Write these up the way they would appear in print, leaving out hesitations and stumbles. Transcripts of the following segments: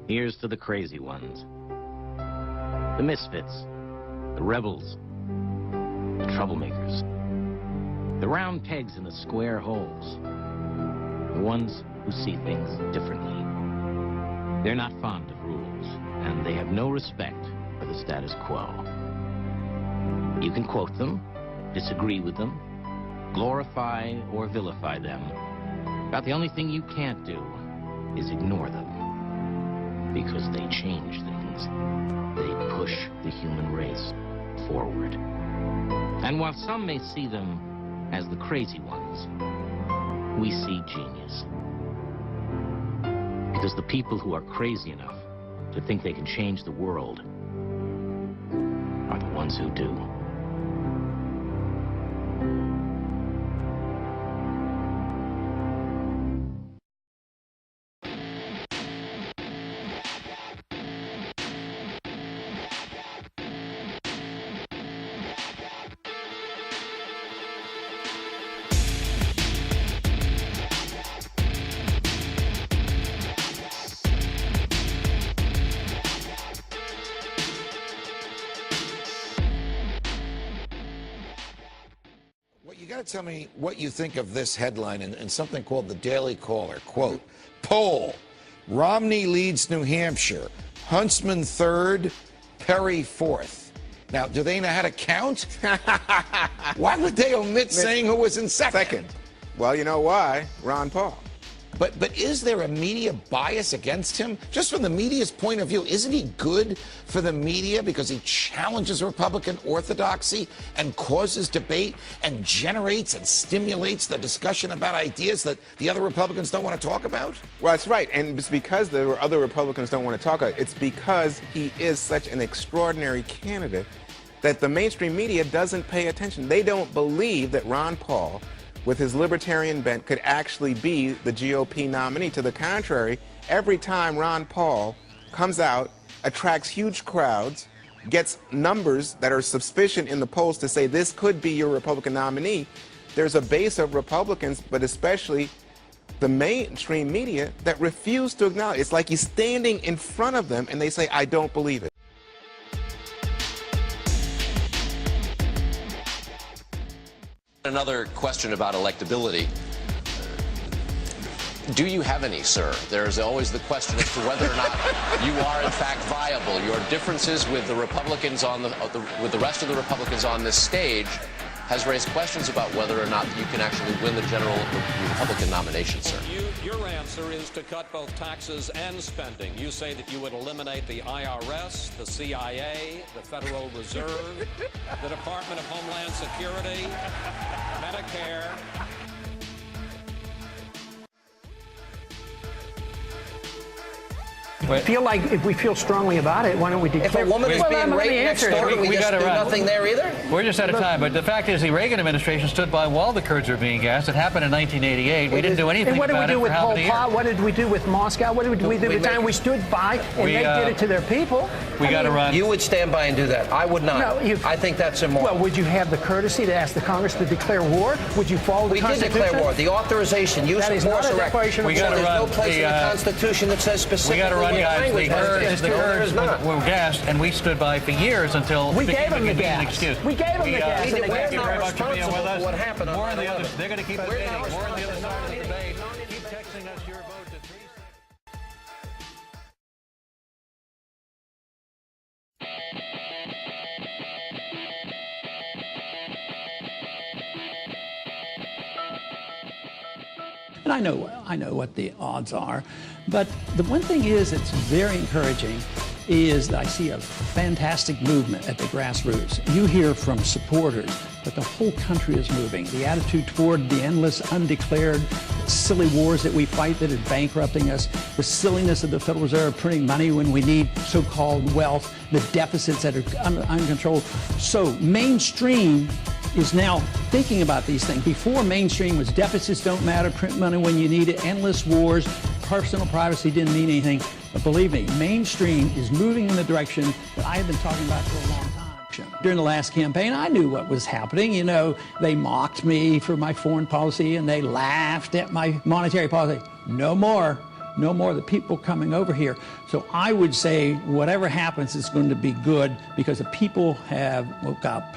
Here's to the crazy ones. The misfits. The rebels. The troublemakers. The round pegs in the square holes. The ones who see things differently. They're not fond of rules, and they have no respect for the status quo. You can quote them, disagree with them, glorify or vilify them. But the only thing you can't do is ignore them, because they change things. They push the human race forward. And while some may see them as the crazy ones, we see genius. Because the people who are crazy enough to think they can change the world are the ones who do. You got to tell me what you think of this headline in something called the Daily Caller. Quote, poll, Romney leads New Hampshire, Huntsman third, Perry fourth. Now, do they know how to count? Why would they omit saying who was in second? Well, you know why? Ron Paul. But is there a media bias against him? Just from the media's point of view, isn't he good for the media because he challenges Republican orthodoxy and causes debate and generates and stimulates the discussion about ideas that the other Republicans don't want to talk about? Well, that's right. And it's because the other Republicans don't want to talk about it. It's because he is such an extraordinary candidate that the mainstream media doesn't pay attention. They don't believe that Ron Paul, with his libertarian bent, could actually be the GOP nominee. To the contrary, every time Ron Paul comes out, attracts huge crowds, gets numbers that are sufficient in the polls to say this could be your Republican nominee, there's a base of Republicans, but especially the mainstream media, that refuse to acknowledge. It's like he's standing in front of them and they say, I don't believe it. Another question about electability. Do you have any, sir? There's always the question as to whether or not you are in fact viable. Your differences with the Republicans with the rest of the Republicans on this stage has raised questions about whether or not you can actually win the general Republican nomination, sir. Your answer is to cut both taxes and spending. You say that you would eliminate the IRS, the CIA, the Federal Reserve, the Department of Homeland Security, Medicare. If we feel strongly about it, why don't we declare? If a woman is being raped next door, do we just do nothing there either? We're just out of time, but the fact is the Reagan administration stood by while the Kurds were being gassed. It happened in 1988. We didn't do anything about it for half a year. What did we do with Pol Pot? What did we do with Moscow? What did we do the time we stood by and they did it to their people? We got to run. You would stand by and do that. I would not. No, I think that's immoral. Well, would you have the courtesy to ask the Congress to declare war? Would you follow the Constitution? We did declare war. The authorization, use of force, we got to run. There's no place in the Constitution that says specifically. We got to run, guys. The Kurds were gassed, and we stood by for years until we gave them the gas. Excuse. We gave them the gas. Thank you very much for being with us. What happened? More on the other. They're going to keep debating. More on the other side of the debate. Keep texting us your vote to 3. And I know what the odds are, but the one thing is it's very encouraging is that I see a fantastic movement at the grassroots. You hear from supporters that the whole country is moving. The attitude toward the endless, undeclared, silly wars that we fight that are bankrupting us, the silliness of the Federal Reserve printing money when we need so-called wealth, the deficits that are uncontrolled. So mainstream is now thinking about these things. Before, mainstream was deficits don't matter, print money when you need it, endless wars, personal privacy didn't mean anything. But believe me, mainstream is moving in the direction that I have been talking about for a long time. During the last campaign, I knew what was happening. You know, they mocked me for my foreign policy and they laughed at my monetary policy. No more. no more of the people coming over here. So I would say whatever happens is going to be good because the people have woke up.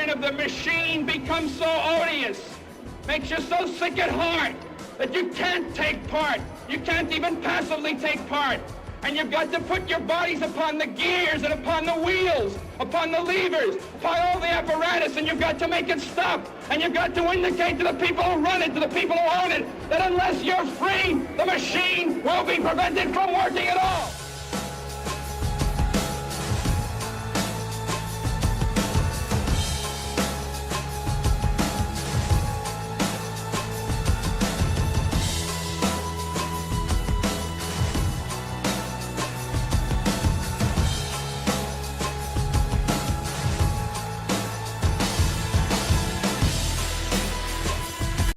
Of the machine becomes so odious, makes you so sick at heart that you can't take part. You can't even passively take part. And you've got to put your bodies upon the gears and upon the wheels, upon the levers, upon all the apparatus, and you've got to make it stop. And you've got to indicate to the people who run it, to the people who own it, that unless you're free, the machine will be prevented from working at all.